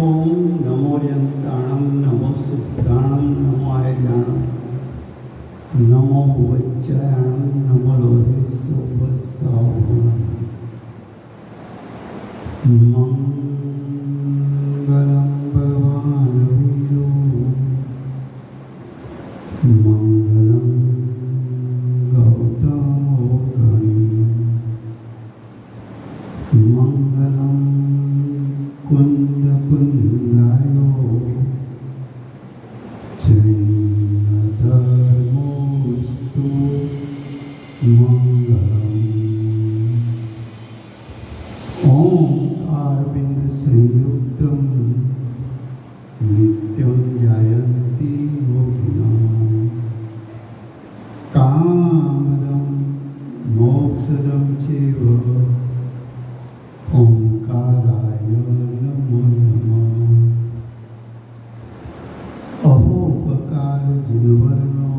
ओम नमो यंताणं नमो सुप्ताणं नमो आर्याणं नमो वज्रायणं नमो लोहे सोपस्थावनं मंगलं भगवान् वीरो मंगलं गौतमो गणी मंगलं कुंद कुंदायो धर्मोस्तु मंगलम् ओंकार बिंद संयुक्तम नित्यं जायन्ति योगिनः कामदं मोक्षदं चैव ओंकाराय नमो नमः अहोपकार जिनवर्णो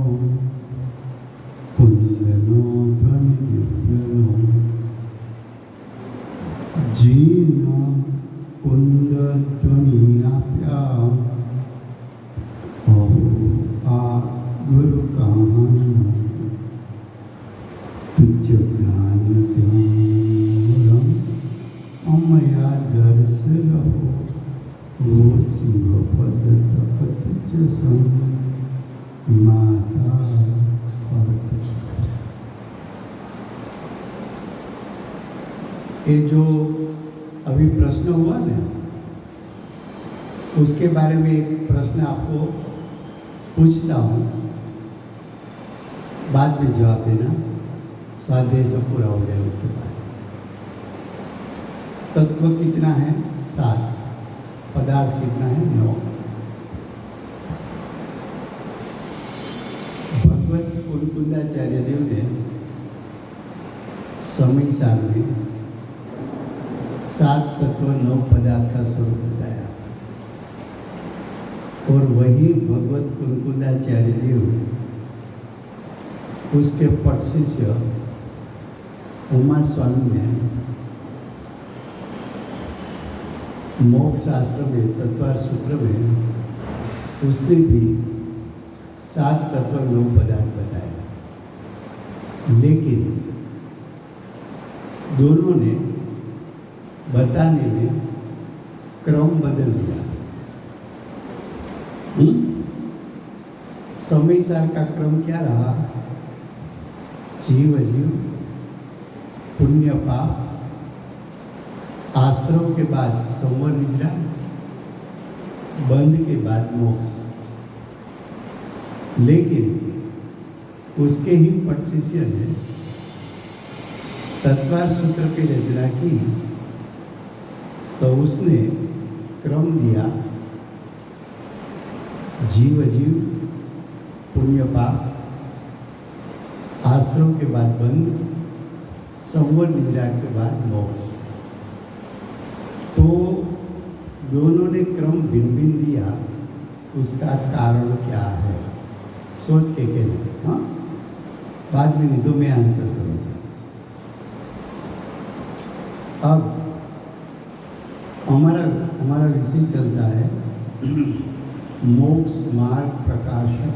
कुंदनो ध्वनि दिव्यनो जीन कुंद ध्वनि आप्या आ गुरु कान तुझ ज्ञान त्याम अमया दर्श रहो वो शिव पद तक तुझ संग माता पद। ये जो अभी प्रश्न हुआ ना, उसके बारे में एक प्रश्न आपको पूछता हूँ, बाद में जवाब देना, स्वाध्याय सब पूरा हो जाए उसके बाद। तत्व कितना है? 7। पदार्थ कितना है? 9। भगवत कुलकुंदाचार्य देव ने समय सार में 7 तत्व 9 पदार्थ का स्वरूप बताया, और वही भगवत कुलकुंदाचार्य देव उसके पट शिष्य उमा स्वामी ने मोक्ष शास्त्र में, तत्वार सूत्र में उसने भी 7 तत्व 9 पदार्थ बताए, लेकिन दोनों ने बताने में क्रम बदल दिया। समय सार का क्रम क्या रहा? जीव अजीव, पुण्य पाप, आश्रम के बाद संवर निद्रा, बंध के बाद मोक्ष। लेकिन उसके ही पट शिष्य ने तत्वार सूत्र की रचना की, तो उसने क्रम दिया जीव अजीव, पुण्य पाप, आश्रम के बाद बंध, संवर निद्रा के बाद मोक्ष। तो दोनों ने क्रम भिन्न भिन्न दिया, उसका कारण क्या है? सोच के कहना। हाँ, बाद में नहीं तो मैं आंसर करूँगा। अब हमारा विषय चलता है मोक्ष मार्ग प्रकाशक।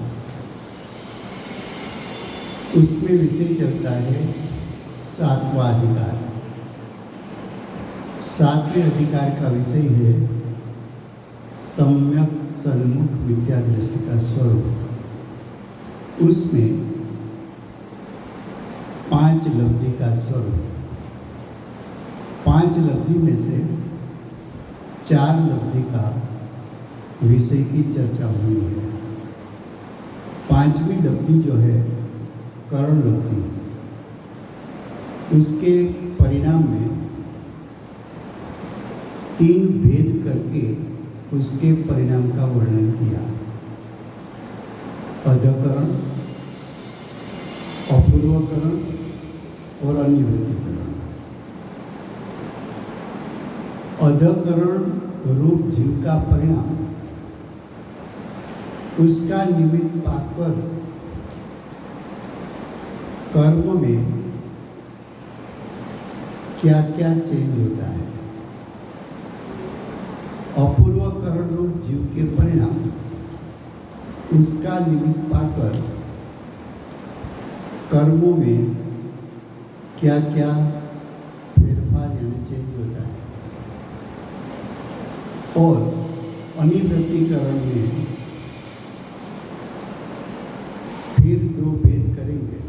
उसमें विषय चलता है 7वां अधिकार। 7वें अधिकार का विषय है सम्यक सन्मुख विद्या दृष्टि का स्वरूप। उसमें 5 लब्धि का स्वरूप। 5 लब्धि में से 4 लब्धि का विषय की चर्चा हुई है। 5वीं लब्धि जो है करण लब्धि, उसके परिणाम में 3 भेद करके उसके परिणाम का वर्णन किया। अधकरण, अपूर्वकरण और अनिवृत्तिकरण। अधकरण रूप जीव का परिणाम उसका निमित्त पाकर कर्म में क्या क्या चेंज होता है। अपूर्व करण रूप जीव के परिणाम उसका निमित्त पाकर कर्मों में क्या क्या फेरफार यानी चेंज होता है, और अनिवृत्तिकरण में फिर दो भेद करेंगे,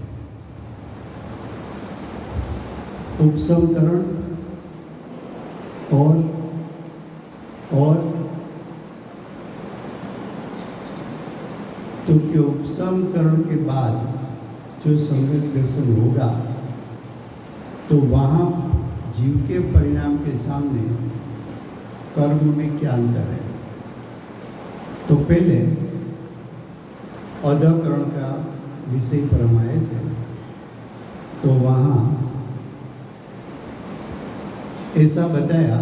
उपसमकरण और तो कि उपसमकरण के बाद जो संगत दर्शन होगा तो वहाँ जीव के परिणाम के सामने कर्म में क्या अंतर है। तो पहले अधकरण का विषय पर हम आए थे, तो वहाँ ऐसा बताया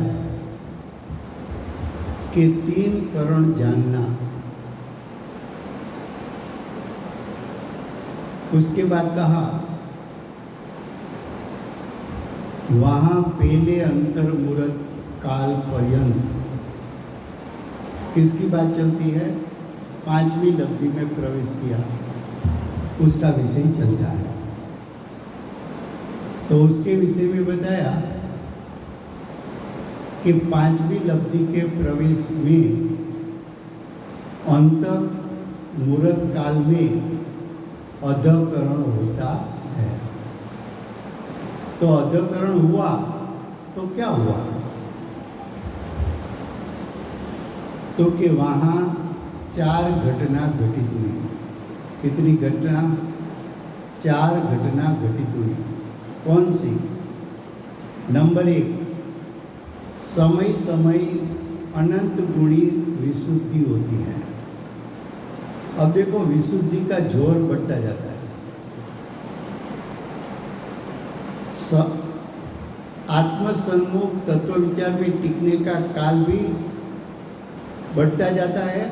कि 3 करण जानना, उसके बाद कहा वहाँ पहले अंतर्मुहूर्त काल पर्यंत किसकी बात चलती है, 5वीं लब्धि में प्रवेश किया उसका विषय चलता है। तो उसके विषय में बताया कि 5वीं लब्धि के प्रवेश में अंतर्मुहूर्त काल में अधकरण होता है। तो अधकरण हुआ तो क्या हुआ, तो कि वहाँ 4 घटना घटित हुई। कितनी घटना, 4 घटना घटित हुई। कौन सी? नंबर 1, समय समय अनंत गुणी विशुद्धि होती है। अब देखो विशुद्धि का जोर बढ़ता जाता है। आत्मसन्मुख तत्व विचार में टिकने का काल भी बढ़ता जाता है,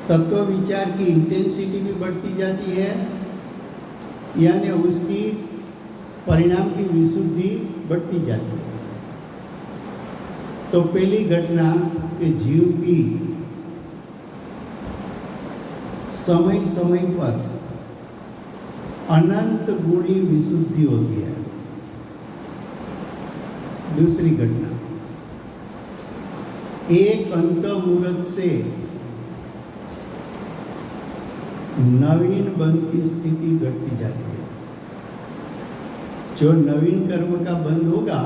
तत्व विचार की इंटेंसिटी भी बढ़ती जाती है, यानी उसकी परिणाम की विशुद्धि बढ़ती जाती है। तो पहली घटना कि जीव की समय समय पर अनंत गुणी विशुद्धि होती है। दूसरी घटना, एक अंतर्मुहूर्त से नवीन बंध की स्थिति घटती जाती है। जो नवीन कर्म का बंध होगा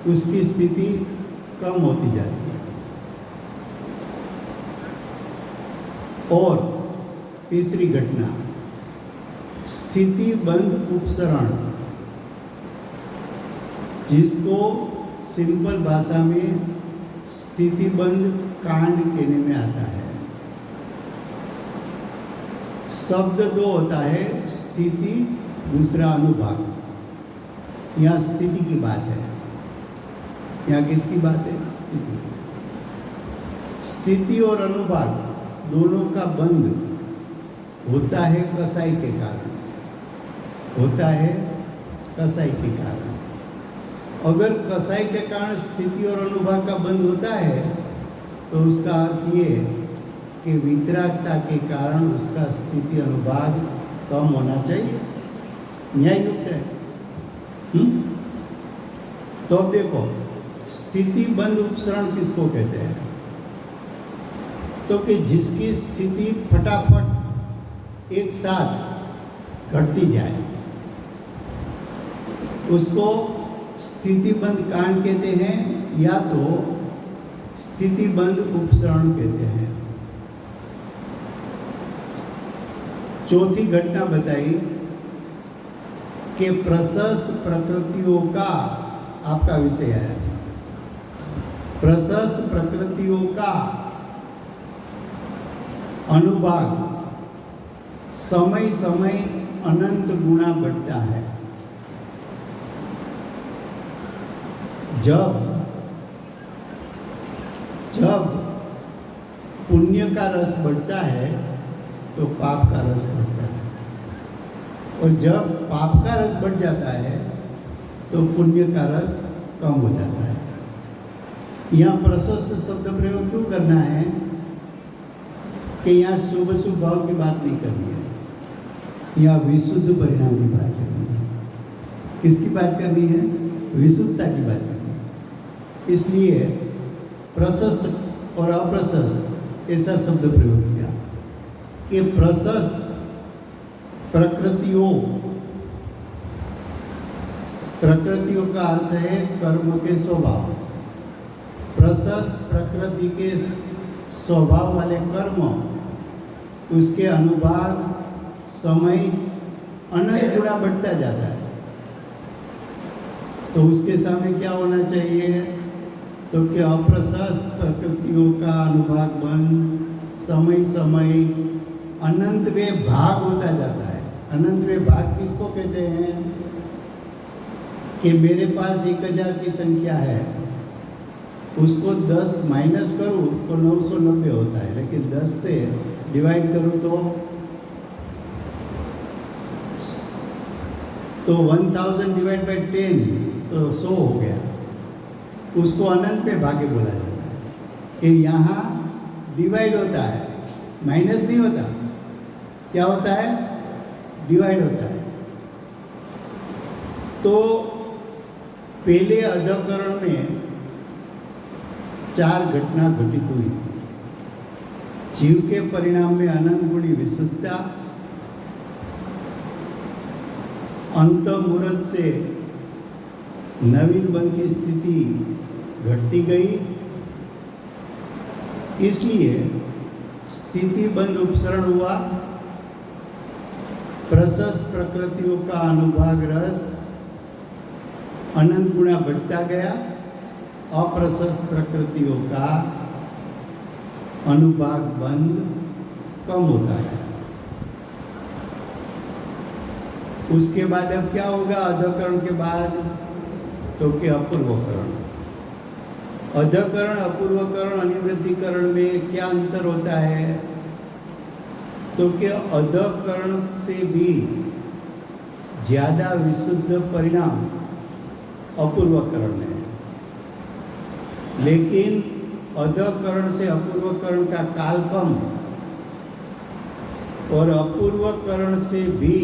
उसकी स्थिति कम होती जाती है। और तीसरी घटना, स्थिति बंध उपसरण, जिसको सिंपल भाषा में स्थिति बंध कांड कहने में आता है। शब्द 2 होता है, स्थिति, दूसरा अनुभाग। यहाँ स्थिति की बात है। यहाँ किसकी बात है? स्थिति। स्थिति और अनुभाग दोनों का बंध होता है कसाई के कारण, होता है कसाई के कारण। अगर कसाई के कारण स्थिति और अनुभाग का बंध होता है तो उसका अर्थ ये कि वितरागता के कारण उसका स्थिति अनुभाग कम होना चाहिए। न्याय युक्त है। तो अब देखो, स्थिति बंध उपसरण किसको कहते हैं? तो कि जिसकी स्थिति फटाफट एक साथ घटती जाए उसको स्थिति बंध कांड कहते हैं, या तो स्थिति बंध उपसरण कहते हैं। चौथी घटना बताई कि प्रशस्त प्रकृतियों का, आपका विषय है, प्रशस्त प्रकृतियों का अनुभाग समय समय अनंत गुना बढ़ता है। जब पुण्य का रस बढ़ता है तो पाप का रस बढ़ता है, और जब पाप का रस बढ़ जाता है तो पुण्य का रस कम हो जाता है। यहाँ प्रशस्त शब्द प्रयोग क्यों करना है कि यहाँ शुभ शुभ भाव की बात नहीं करनी है, यहाँ विशुद्ध परिणाम की बात करनी है। किसकी बात करनी है? विशुद्धता की बात करनी है। इसलिए प्रशस्त और अप्रशस्त ऐसा शब्द प्रयोग किया कि प्रशस्त प्रकृतियों का अर्थ है कर्म के स्वभाव। प्रशस्त प्रकृति के स्वभाव वाले कर्म, उसके अनुभाग समय अनंत गुणा बढ़ता जाता है। तो उसके सामने क्या होना चाहिए? तो कि अप्रशस्त प्रकृतियों का अनुभाग बन समय समय अनंत में भाग होता जाता है। अनंत में भाग किसको कहते हैं? कि मेरे पास 1000 की संख्या है, उसको 10 माइनस करूँ तो 990 होता है, लेकिन 10 से डिवाइड करूँ तो 1000 डिवाइड बाई 10 तो 100 हो गया। उसको अनंत में भागे बोला जाता है कि यहाँ डिवाइड होता है, माइनस नहीं होता। क्या होता है? डिवाइड होता है। तो पहले अधकरण में 4 घटना घटित हुई। जीव के परिणाम में अनंत गुणी विशुद्धता, अंत मुहूर्त से नवीन बन की स्थिति घटती गई। इसलिए स्थिति बंद उपसरण हुआ। प्रशस्त प्रकृतियों का अनुभाग रस अनंत गुणा बढ़ता गया। अप्रशस्त प्रकृतियों का अनुभाग बंद कम होता है। उसके बाद अब क्या होगा? अधकरण के बाद तो कि अपूर्वकरण। अधकरण, अपूर्वकरण, अनिवृत्तिकरण में क्या अंतर होता है? तो कि अधकरण से भी ज़्यादा विशुद्ध परिणाम अपूर्वकरण में है, लेकिन अधकरण से अपूर्वकरण का काल कम और अपूर्वकरण से भी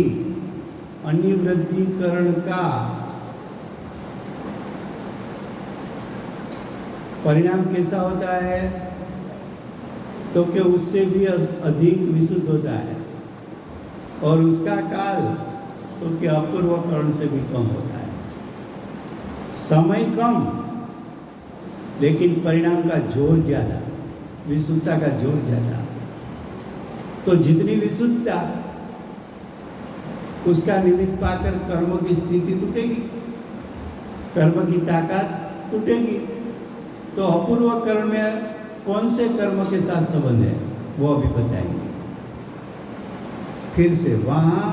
अनिवृत्तिकरण का परिणाम कैसा होता है? तो कि उससे भी अधिक विशुद्ध होता है और उसका काल तो कि अपूर्वकरण से भी कम होता है। समय कम लेकिन परिणाम का जोर ज़्यादा, विशुद्धता का जोर ज़्यादा। तो जितनी विशुद्धता उसका निमित्त पाकर कर्म की स्थिति टूटेगी, कर्म की ताकत टूटेगी। तो अपूर्वकरण में कौन से कर्म के साथ संबंध है वो अभी बताएंगे। फिर से वहाँ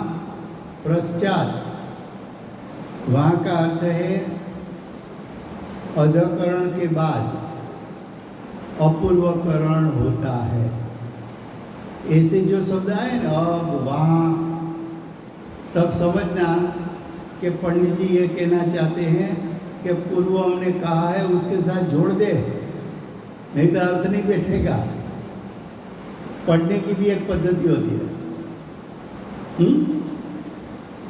पश्चात, वहाँ का अर्थ है अधकरण के बाद अपूर्वकरण होता है। ऐसे जो शब्द आए ना, अब वहाँ तब समझना कि पंडित जी ये कहना चाहते हैं कि पूर्व हमने कहा है उसके साथ जोड़ दे, नहीं तो अर्थ नहीं बैठेगा। पढ़ने की भी एक पद्धति होती है।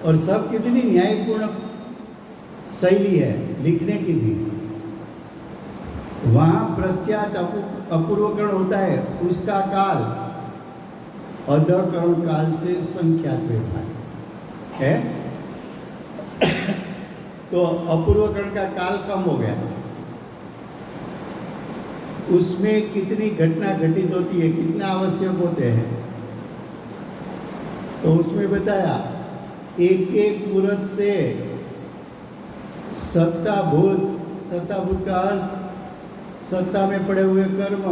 और सब कितनी न्यायपूर्ण शैली है लिखने की भी। वहाँ पश्चात अपूर्वकरण होता है, उसका काल अधकरण काल से संख्यात व्यवहार है। तो अपूर्वकरण का काल कम हो गया। उसमें कितनी घटना घटित होती है, कितना आवश्यक होते हैं, तो उसमें बताया एक एक मुहूर्त से सत्ताभूत का अर्थ सत्ता में पड़े हुए कर्म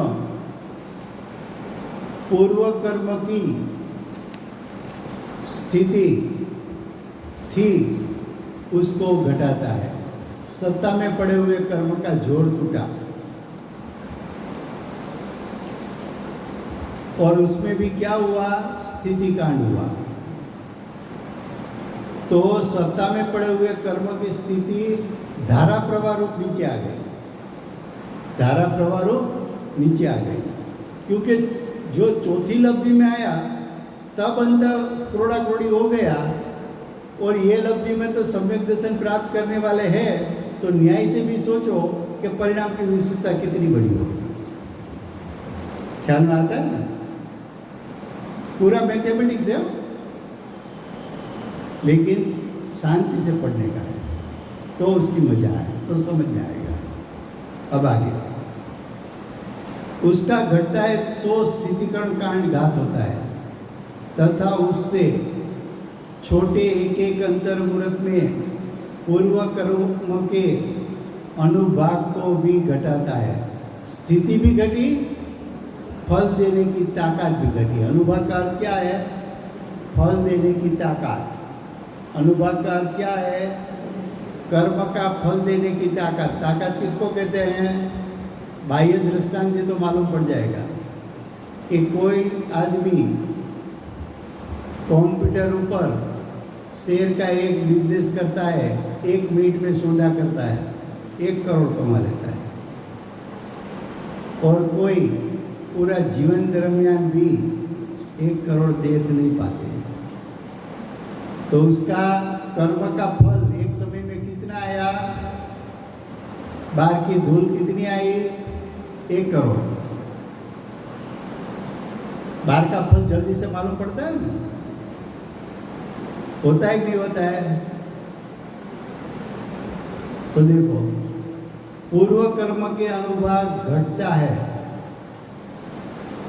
पूर्व कर्म की स्थिति थी उसको घटाता है। सत्ता में पड़े हुए कर्म का जोर टूटा और उसमें भी क्या हुआ? स्थिति कांड हुआ। तो सत्ता में पड़े हुए कर्म की स्थिति धारा प्रवाह रूप नीचे आ गई। धारा प्रवाह नीचे आ गई, क्योंकि जो चौथी लब्धि में आया तब अंतर क्रोड़ा क्रोड़ी हो गया, और ये लब्धि में तो सम्यक दर्शन प्राप्त करने वाले हैं, तो न्याय से भी सोचो कि परिणाम की विस्तृतता कितनी बड़ी होगी। ख्याल में आता है ना? पूरा मैथमेटिक्स है, लेकिन शांति से पढ़ने का है तो उसकी मजा है, तो समझ में आएगा। अब आगे उसका घटता है 100 स्थितिकरण कांड घात होता है, तथा उससे छोटे एक एक अंतर्मुहूर्त में पूर्व कर्म के अनुभाग को भी घटाता है। स्थिति भी घटी, फल देने की ताकत भी घटी। अनुभाग का अर्थ क्या है? फल देने की ताकत। अनुभाग का अर्थ क्या है? कर्म का फल देने की ताकत। ताकत किसको कहते हैं? बाह्य दृष्टांत से तो मालूम पड़ जाएगा कि कोई आदमी कंप्यूटर ऊपर शेयर का एक बिजनेस करता है, 1 मिनट में सौदा करता है, 1 करोड़ कमा लेता है, और कोई पूरा जीवन दरमियान भी 1 करोड़ देख नहीं पाते, तो उसका कर्म का फल एक समय में कितना आया? बाहर की धूल कितनी आई? 1 करोड़। बाहर का फल जल्दी से मालूम पड़ता है ना? होता है कि नहीं होता है? तो देखो, पूर्व कर्म के अनुभाग घटता है।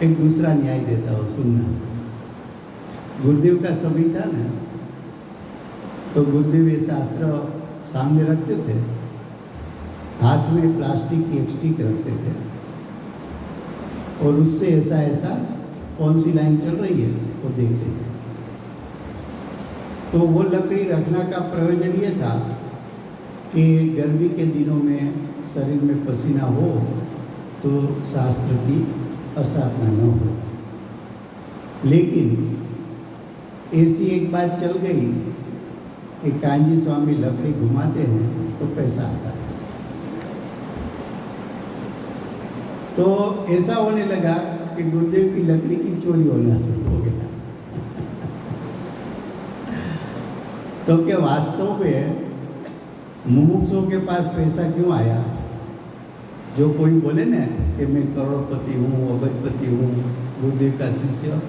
एक दूसरा न्याय देता हो, सुनना। गुरुदेव का सभी था ना, तो गुरुदेव ये शास्त्र सामने रखते थे, हाथ में प्लास्टिक की एक स्टिक रखते थे, और उससे ऐसा ऐसा कौन सी लाइन चल रही है वो देखते थे। तो वो लकड़ी रखना का प्रयोजन ये था कि गर्मी के दिनों में शरीर में पसीना हो तो शास्त्र की असाधना न हो। लेकिन ऐसी एक बात चल गई कि कांजी स्वामी लकड़ी घुमाते हैं तो पैसा आता है। तो ऐसा होने लगा कि गुरुदेव की लकड़ी की चोरी होना शुरू हो गया। तो क्या वास्तव में मुमुक्षुओं के पास पैसा क्यों आया? जो कोई बोले ना कि मैं करोड़पति हूँ, अबजपति हूँ, गुरुदेव का शिष्य,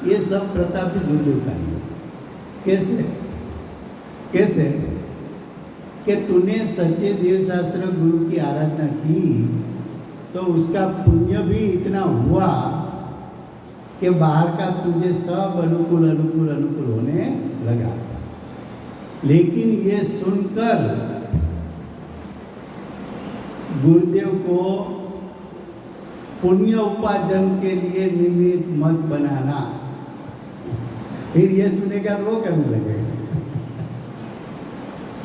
ये सब प्रताप भी गुरुदेव का ही है। कैसे? कैसे? कि तूने सच्चे देवशास्त्र गुरु की आराधना की तो उसका पुण्य भी इतना हुआ कि बाहर का तुझे सब अनुकूल अनुकूल अनुकूल होने लगा। लेकिन ये सुनकर गुरुदेव को पुण्य उपार्जन के लिए निमित्त मत बनाना। फिर ये सुनेगा तो वो करने लगेगा।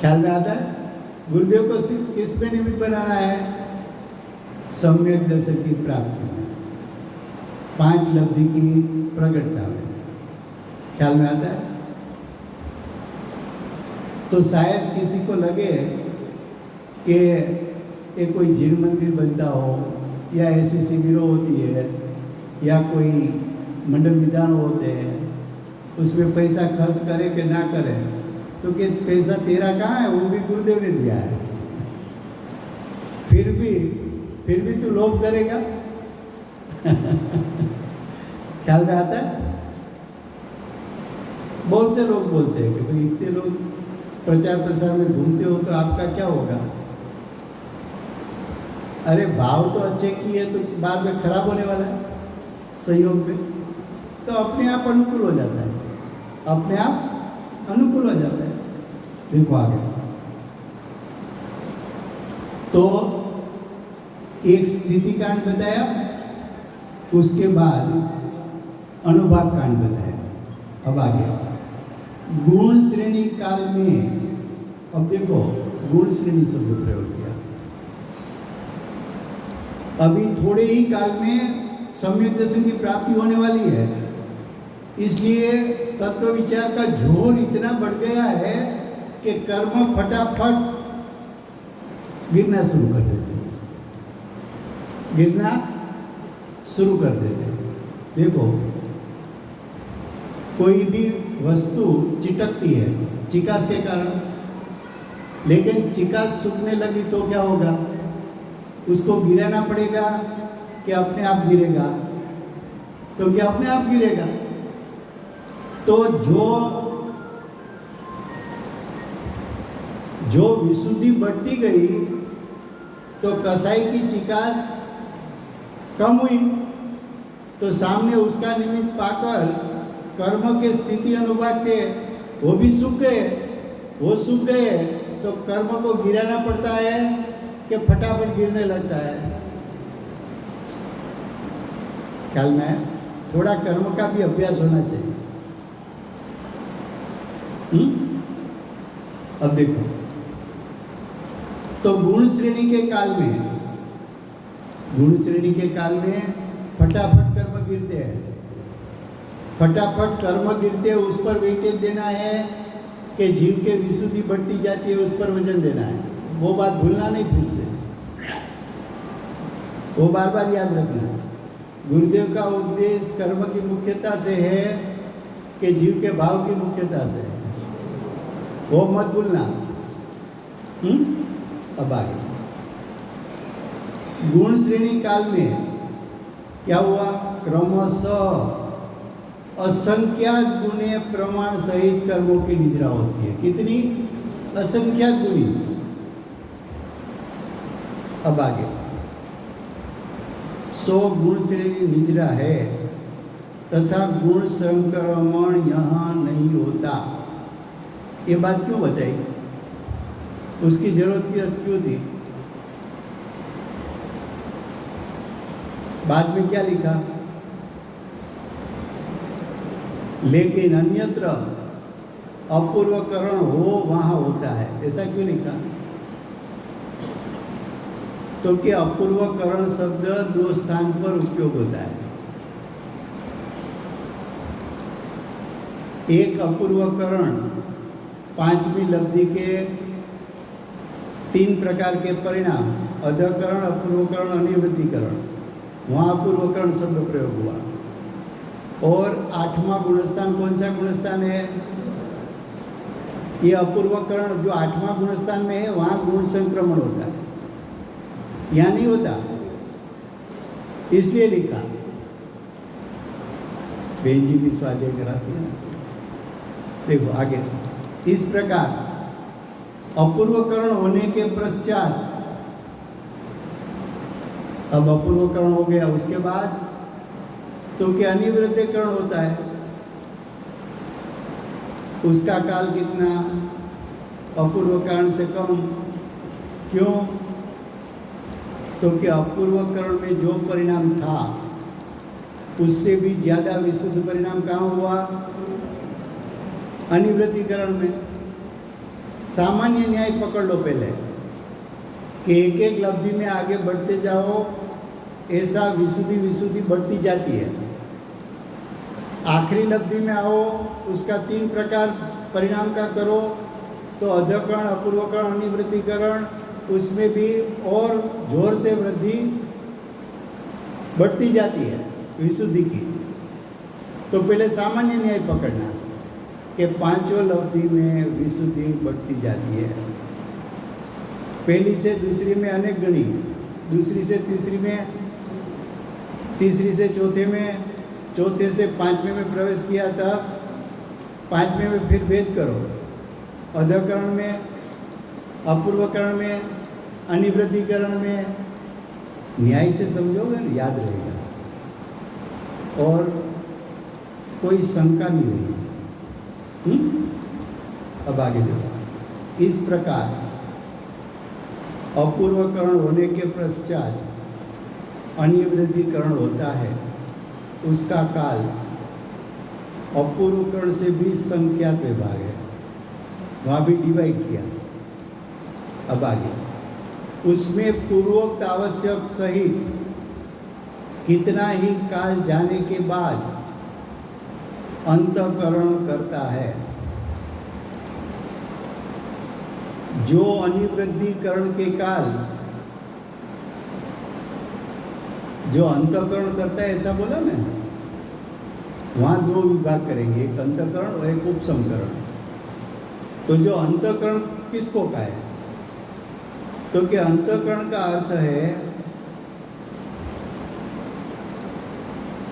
ख्याल में आता है? गुरुदेव को सिर्फ किस में निमित्त बनाना है? सम्यक दर्शन की प्राप्ति में, 5 लब्धि की प्रगटता में। ख्याल में आता है? तो शायद किसी को लगे कि ये कोई जीव मंदिर बनता हो, या ऐसी शिविरों होती है, या कोई मंडल विधान होते हैं, उसमें पैसा खर्च करे कि ना करे, तो कि पैसा तेरा कहाँ है? वो भी गुरुदेव ने दिया है। फिर भी तू लोभ करेगा। ख्याल में आता है? बहुत से लोग बोलते हैं कि भाई इतने लोग प्रचार प्रसार में घूमते हो तो आपका क्या होगा? अरे भाव तो अच्छे किए तो बाद में खराब होने वाला है संयोग में, तो अपने आप अनुकूल हो जाता है, अपने आप अनुकूल हो जाता है। देखो आगे, तो एक स्थिति कांड बताया, उसके बाद अनुभाग कांड बताया। अब आगे गुण श्रेणी काल में, अब देखो गुण श्रेणी शब्द प्रयोग किया। अभी थोड़े ही काल में सम्यक दर्शन की प्राप्ति होने वाली है, इसलिए तत्व विचार का जोर इतना बढ़ गया है कि कर्म फटाफट गिरना शुरू कर देते हैं। गिरना शुरू कर देते हैं। देखो, कोई भी वस्तु चिटकती है चिकास के कारण, लेकिन चिकास सूखने लगी तो क्या होगा? उसको गिराना पड़ेगा कि अपने आप गिरेगा? तो क्या अपने आप गिरेगा? तो जो विशुद्धि बढ़ती गई तो कसाई की चिकास कम हुई, तो सामने उसका निमित्त पाकर कर्म के स्थिति अनुपात थे वो भी सूख गए। वो सूख गए तो कर्म को गिराना पड़ता है कि फटाफट गिरने लगता है? ख्याल में थोड़ा कर्म का भी अभ्यास होना चाहिए। अब देखो, तो गुण श्रेणी के काल में फटाफट कर्म गिरते हैं, फटाफट कर्म गिरते हैं, उस पर वेटेज देना है कि जीव के विशुद्धि बढ़ती जाती है, उस पर वजन देना है। वो बात भूलना नहीं, फिर से वो बार बार याद रखना। गुरुदेव का उपदेश कर्म की मुख्यता से है कि जीव के भाव की मुख्यता से है, वो मत भूलना। अब आगे गुण श्रेणी काल में क्या हुआ? क्रमशः असंख्यात गुणे प्रमाण सहित कर्मों की निजरा होती है। कितनी? असंख्यात गुणी। अब आगे 100 गुण श्रेणी निजरा है तथा गुण संक्रमण यहाँ नहीं होता। ये बात क्यों बताई? उसकी जरूरत क्यों थी? बाद में क्या लिखा? लेकिन अन्यत्र अपूर्वकरण हो वहां होता है। ऐसा क्यों लिखा? तो कि अपूर्वकरण शब्द 2 स्थान पर उपयोग होता है। एक अपूर्वकरण 5वीं लब्धि के 3 प्रकार के परिणाम, अधकरण, अपूर्वकरण, अनिवृत्तिकरण, वहाँ अपूर्वकरण शब्द प्रयोग हुआ। और 8वां गुणस्थान कौन सा गुणस्थान है? ये अपूर्वकरण जो 8वां गुणस्थान में है वहाँ गुण संक्रमण होता है, यहाँ नहीं होता, इसलिए लिखा। बहन जी भी स्वाध्याय कराती है। देखो आगे, इस प्रकार अपूर्वकरण होने के पश्चात, अब अपूर्वकरण हो गया, उसके बाद तो क्या अनिवृत्तिकरण होता है। उसका काल कितना? अपूर्वकरण से कम। क्यों? तो क्या अपूर्वकरण में जो परिणाम था उससे भी ज़्यादा विशुद्ध परिणाम कहाँ हुआ? अनिवृत्तिकरण में। सामान्य न्याय पकड़ लो पहले कि एक एक लब्धि में आगे बढ़ते जाओ, ऐसा विशुद्धि बढ़ती जाती है। आखिरी लब्धि में आओ, उसका 3 प्रकार परिणाम का करो, तो अधकरण, अपूर्वकरण, अनिवृत्तिकरण, उसमें भी और जोर से वृद्धि बढ़ती जाती है विशुद्धि की। तो पहले सामान्य न्याय पकड़ना कि 5 लब्धि में विशुद्धि बढ़ती जाती है। पहली से दूसरी में अनेक गणी, दूसरी से तीसरी में, तीसरी से चौथे में, चौथे से 5वें में प्रवेश किया, तब 5वें में फिर भेद करो, अधकरण में, अपूर्वकरण में, अनिवृत्तिकरण में। न्याय से समझोगे ना, याद रहेगा और कोई शंका नहीं रहेगी। अब आगे देखो, इस प्रकार अपूर्वकरण होने के पश्चात अनिवृत्तिकरण होता है। उसका काल अपूर्वकरण से भी संख्यात विभाग है, वहाँ भी डिवाइड किया। अब आगे, उसमें पूर्वोक्त आवश्यक सहित कितना ही काल जाने के बाद अंतःकरण करता है। जो अनिवृत्तिकरण के काल जो अंतःकरण करता है, ऐसा बोला मैं। वहाँ दो विभाग करेंगे, एक अंतःकरण और एक उपसमकरण। तो जो अंतःकरण किसको का है? तो कि अंतःकरण का अर्थ है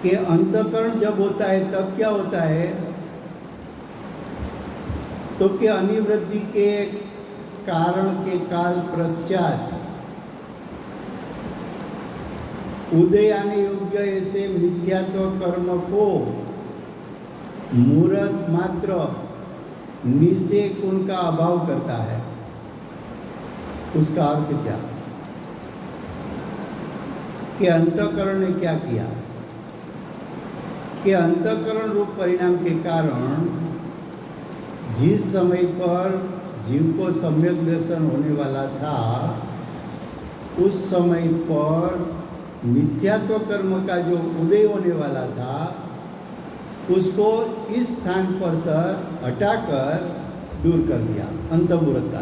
कि अंतःकरण जब होता है तब क्या होता है, तो कि अनिवृत्ति के कारण के काल पश्चात उदय आने योग्य ऐसे मिथ्यात्व कर्म को मूर्त मात्र निषेक उनका अभाव करता है। उसका अर्थ क्या कि अंतःकरण ने क्या किया कि अंतःकरण रूप परिणाम के कारण जिस समय पर जीव को सम्यक दर्शन होने वाला था, उस समय पर मिथ्यात्व कर्म का जो उदय होने वाला था, उसको इस स्थान पर से हटाकर दूर कर दिया, अंतःमुहूर्त।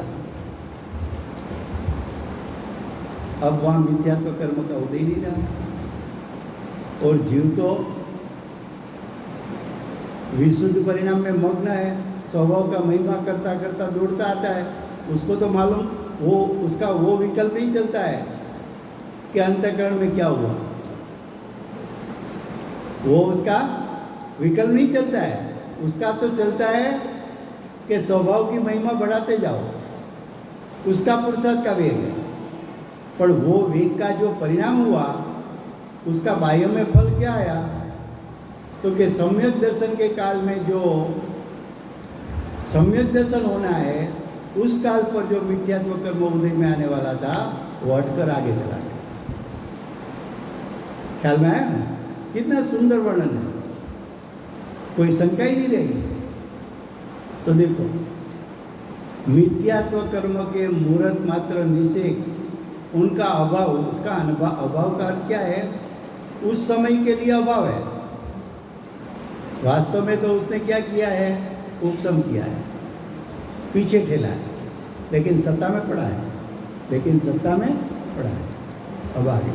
अब वहाँ मिथ्यात्व कर्म का उदय नहीं रहा और जीव तो विशुद्ध परिणाम में मग्न है, स्वभाव का महिमा करता करता दौड़ता आता है। उसको तो मालूम, वो उसका वो विकल्प नहीं चलता है कि अंतःकरण में क्या हुआ, वो उसका विकल्प नहीं चलता है। उसका तो चलता है कि स्वभाव की महिमा बढ़ाते जाओ, उसका पुरुषार्थ का वेग है। पर वो वेग का जो परिणाम हुआ, उसका बाह्य में फल क्या आया, तो कि सम्यक दर्शन के काल में जो सम्यक दर्शन होना है, उस काल पर जो मिथ्यात्व कर्म उदय में आने वाला था, वो हटकर आगे चला गया। ख्याल में आया? कितना सुंदर वर्णन है, कोई शंका ही नहीं रहेगी। तो देखो, मिथ्यात्व कर्म के मूर्त मात्र निषेक उनका अभाव, उसका अभाव का अर्थ क्या है? उस समय के लिए अभाव है। वास्तव में तो उसने क्या किया है? उपशम किया है, पीछे ठेला है, लेकिन सत्ता में पड़ा है, लेकिन सत्ता में पड़ा है। अब आगे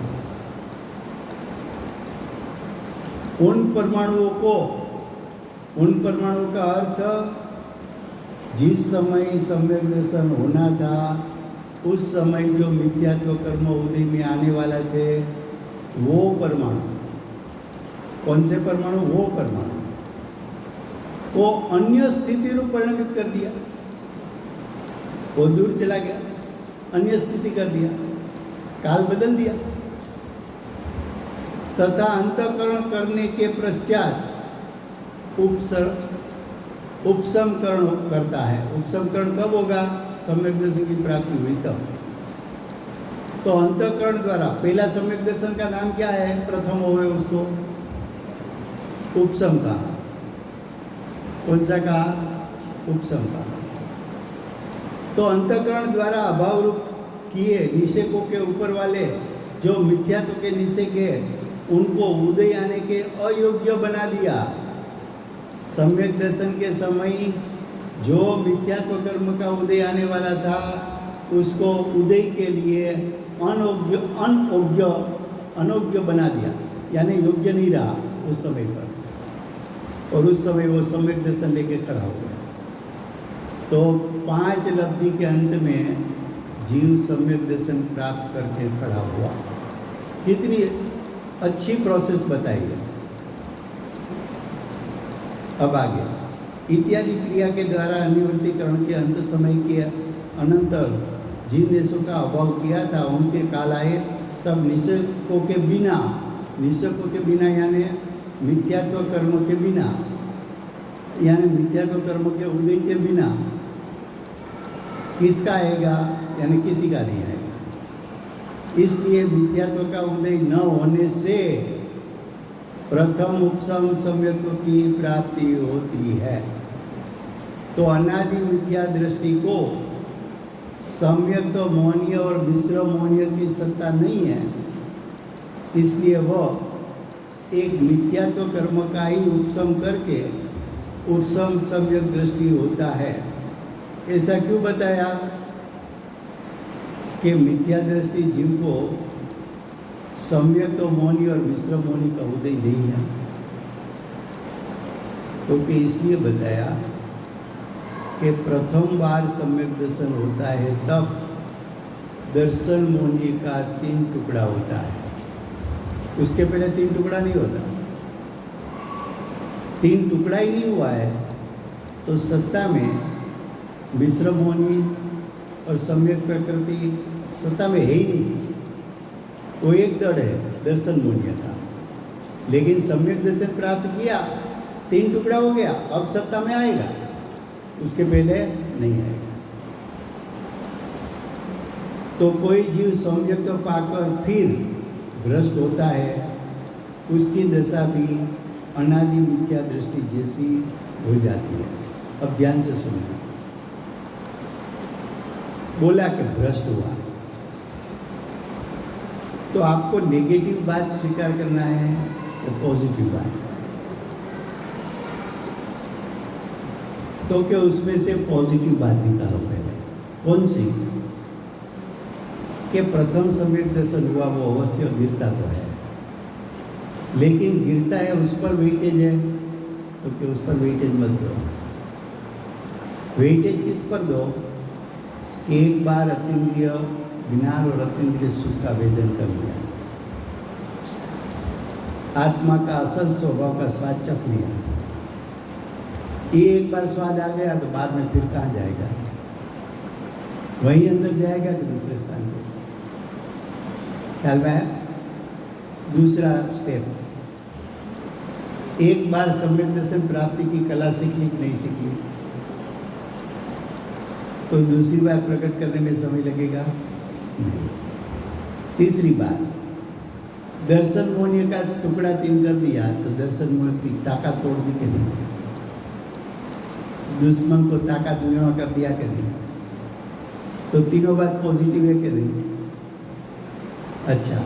उन परमाणुओं को, उन परमाणुओं का अर्थ जिस समय सम्यक दर्शन होना था, उस समय जो मिथ्यात्व कर्म उदय में आने वाले थे, वो परमाणु। कौन से परमाणु? वो परमाणु को अन्य स्थिति रूप परिणमित कर दिया, वो दूर चला गया, अन्य स्थिति कर दिया, काल बदल दिया। तथा अंतःकरण करने के पश्चात उपसमकरण करता है। उपसमकरण कब होगा? सम्यक दर्शन की प्राप्ति हुई तब। तो अंतःकरण द्वारा पहला सम्यक दर्शन का नाम क्या है? प्रथम होवे उसको उपसम कहा। कौन सा कहा? उपसम कहा। तो अंतःकरण द्वारा अभाव रूप किए निषेकों के ऊपर वाले जो मिथ्यात्व के निषेक है, उनको उदय आने के अयोग्य बना दिया। सम्यक दर्शन के समय जो मिथ्यात्व कर्म का उदय आने वाला था, उसको उदय के लिए अनयोग्य बना दिया, यानी योग्य नहीं रहा उस समय पर। और उस समय वो सम्यक दर्शन लेके खड़ा हो गया। तो 5 लब्धि के अंत में जीव सम्यक दर्शन प्राप्त करके खड़ा हुआ। कितनी अच्छी प्रोसेस बताई है। अब आगे इत्यादि क्रिया के द्वारा अनिवृत्तिकरण के अंत समय के अनंतर जिन देशों का अभाव किया था, उनके काल आए, तब निषेकों के बिना यानी मिथ्यात्व कर्म के बिना, यानी मिथ्यात्व कर्म के उदय के बिना किसका आएगा? यानी किसी का नहीं आएगा। इसलिए मिथ्यात्व का उदय न होने से प्रथम उपसम सम्यक्त्व की प्राप्ति होती है। तो अनादि मिथ्या दृष्टि को सम्यक्त्व मोहनीय और मिश्र मोहनीय की सत्ता नहीं है, इसलिए वह एक मिथ्यात्व कर्म का ही उपसम करके उपसम सम्यक दृष्टि होता है। ऐसा क्यों बताया? कि मिथ्या दृष्टि जीव को सम्यक तो मौनी और मिश्र मौनी का उदय नहीं है। तो कि इसलिए बताया कि प्रथम बार सम्यक दर्शन होता है तब दर्शन मौनी का 3 टुकड़ा होता है, उसके पहले 3 टुकड़ा नहीं होता। 3 टुकड़ा ही नहीं हुआ है तो सत्ता में मिश्र मौनी और सम्यक प्रकृति सत्ता में है ही नहीं। वो एक दड़ है दर्शन मौनी का, लेकिन सम्यक दर्शन प्राप्त किया 3 टुकड़ा हो गया, अब सत्ता में आएगा, उसके पहले नहीं आएगा। तो कोई जीव सम्यक तो पाकर फिर भ्रष्ट होता है, उसकी दशा भी अनादि मिथ्या दृष्टि जैसी हो जाती है। अब ध्यान से सुनना, बोला कि भ्रष्ट हुआ, तो आपको नेगेटिव बात स्वीकार करना है या पॉजिटिव बात? तो क्या उसमें से पॉजिटिव बात निकालो पहले। कौन सी? कि प्रथम सम्यक दर्शन हुआ वो अवश्य गिरता तो है, लेकिन गिरता है उस पर वेटेज है, तो क्या उस पर वेटेज मत दो। वेटेज किस पर दो कि एक बार अतीन्द्रिय ज्ञान और अतीन्द्रिय सुख का वेदन कर लिया, आत्मा का असल स्वभाव का स्वाद चख लिया। ये एक बार स्वाद आ गया तो बाद में फिर कहाँ जाएगा? वहीं अंदर जाएगा कि दूसरे स्थान पे? ख्याल में है? दूसरा स्टेप, एक बार सम्यक दर्शन प्राप्ति की कला सीख ली नहीं सीख ली तो दूसरी बार प्रकट करने में समय लगेगा नहीं। तीसरी बात, दर्शन मोहनी का टुकड़ा 3 कर दिया तो दर्शन मोहनी की ताकत तोड़ दी कि नहीं? दुश्मन को ताकत विना कर दिया कि नहीं? तो तीनों बात पॉजिटिव है कि नहीं? अच्छा,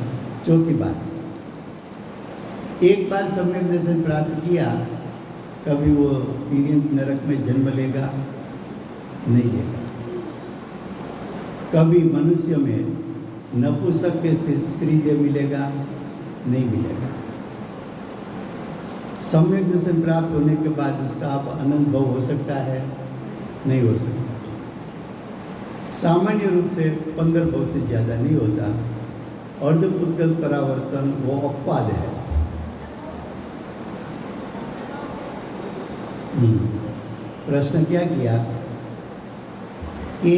चौथी बात, एक बार सम्यक दर्शन प्राप्त किया, कभी वो तिर्यक नरक में जन्म लेगा नहीं लेगा, कभी मनुष्य में नपुंसक के स्त्री देह मिलेगा नहीं मिलेगा। सम्यक दर्शन प्राप्त होने के बाद उसका आप अनंत भव हो सकता है नहीं हो सकता। सामान्य रूप से 15 भव से ज़्यादा नहीं होता। अर्धपुद्गल परावर्तन वो अपवाद है। प्रश्न क्या किया कि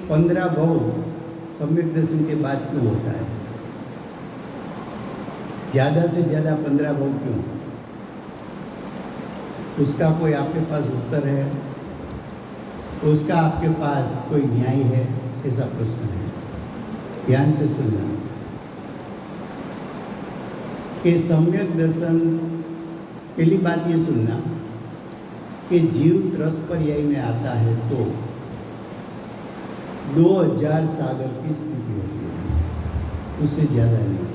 15 भव सम्यक दर्शन के बाद क्यों होता है? ज़्यादा से ज़्यादा 15 भव क्यों? उसका कोई आपके पास उत्तर है? उसका आपके पास कोई न्याय है? ऐसा प्रश्न है। ध्यान से सुनना कि सम्यक दर्शन, पहली बात ये सुनना कि जीव त्रस पर्याय में आता है तो 2000 सागर की स्थिति होती है, उससे ज़्यादा नहीं।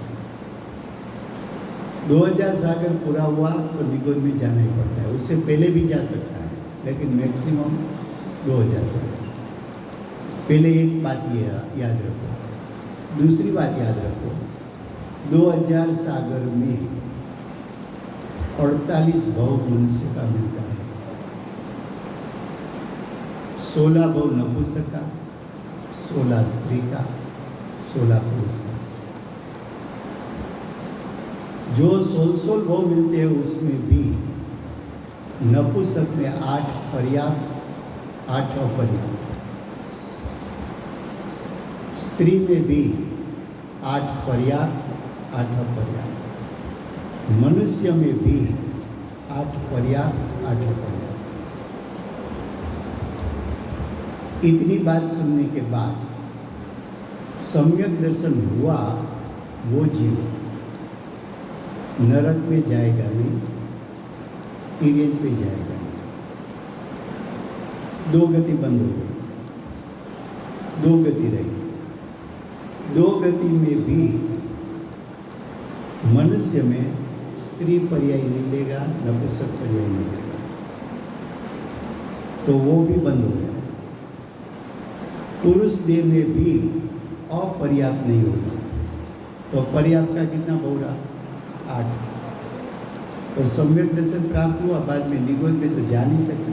2000 सागर पूरा हुआ तो निगोद में जाना ही पड़ता है, उससे पहले भी जा सकता है लेकिन मैक्सिमम 2000 सागर। पहले एक बात ये याद रखो। दूसरी बात याद रखो, 2000 सागर में 48 भव मनुष्य का मिलता है। 16 भव नपुंसक का, 16 स्त्री का, 16 पुरुष का। जो 16 भव मिलते हैं उसमें भी नपुंसक में 8 पर्याप्त, 8 अपर्याप्त। स्त्री में भी 8 पर्याप्त, 8 अपर्याप्त। मनुष्य में भी 8 पर्याप्त, 8 अपर्याप्त। इतनी बात सुनने के बाद सम्यक दर्शन हुआ वो जीव नरक में जाएगा नहीं, तिर्यक में जाएगा नहीं। 2 गति बंद हो गई, 2 गति रही। 2 गति में भी मनुष्य में स्त्री पर्याय नहीं लेगा, नपुंसक पर्याय नहीं लेगा, तो वो भी बंद हो गया। पुरुष देह में भी अपर्याप्त नहीं होगा, तो पर्याप्त का कितना बहु रहा? 8। और सम्यक दर्शन प्राप्त हुआ बाद में निगोद में तो जा नहीं सकता,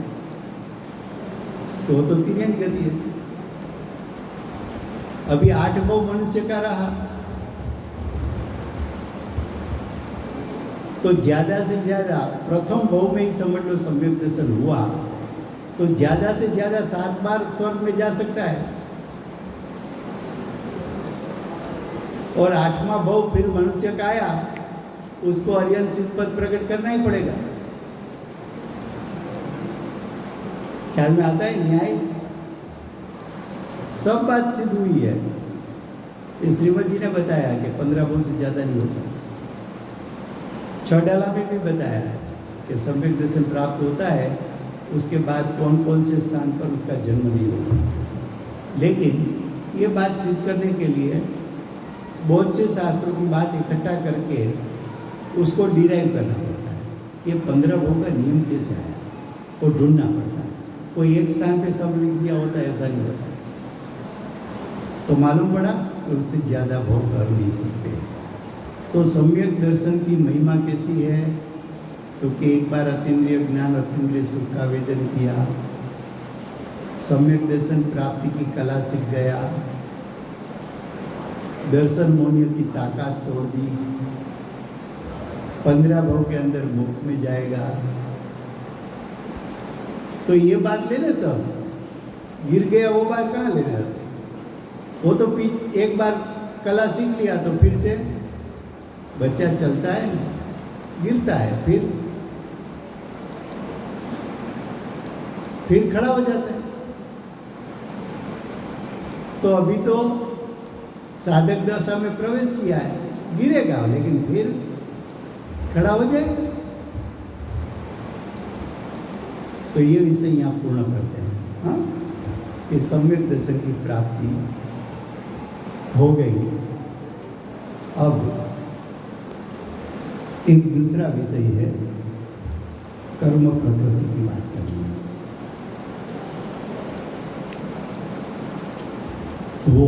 तो वो तो तिर्यन गति है। अभी 8 बहु मनुष्य का रहा, तो ज्यादा से ज्यादा प्रथम बहु में ही समझ लो सम्यक दर्शन हुआ, तो ज्यादा से ज्यादा 7 बार स्वर्ग में जा सकता है। और 8वां बहु फिर मनुष्य का आया, उसको अरिहंत सिद्ध पद प्रकट करना ही पड़ेगा। ख्याल में आता है? न्याय सब बात सिद्ध हुई है। इस श्रीमद जी ने बताया कि 15 बहु से ज्यादा नहीं होता। 6 डाला में भी बताया है कि सम्यक दर्शन प्राप्त होता है, उसके बाद कौन कौन से स्थान पर उसका जन्म नहीं होता। लेकिन ये बात सिद्ध करने के लिए बहुत से शास्त्रों की बात इकट्ठा करके उसको डिराइव करना पड़ता है। ये 15 बहु का नियम कैसे आया, वो ढूंढना पड़ता है। कोई एक स्थान पे सब लिख दिया होता है, ऐसा नहीं होता। तो मालूम पड़ा कि उससे ज़्यादा बहु कर नहीं सकते। तो सम्यक दर्शन की महिमा कैसी है? तो कि एक बार अतीन्द्रिय ज्ञान अतीन्द्रिय सुख का वेदन किया, सम्यक दर्शन प्राप्ति की कला सीख गया, दर्शन मोनियों की ताकत तोड़ दी, 15 बहु के अंदर मोक्ष में जाएगा। तो ये बात लेना, सब गिर गया वो बात कहाँ लेना? वो तो एक बार कला सीख लिया तो फिर से बच्चा चलता है ना, गिरता है, फिर खड़ा हो जाता है। तो अभी तो साधक दशा में प्रवेश किया है, गिरेगा लेकिन फिर खड़ा हो जाएगा। तो ये विषय यहाँ पूर्ण करते हैं, हाँ, कि सम्यक दर्शन की प्राप्ति हो गई। अब एक दूसरा विषय है कर्म प्रकृति की बात करनी। वो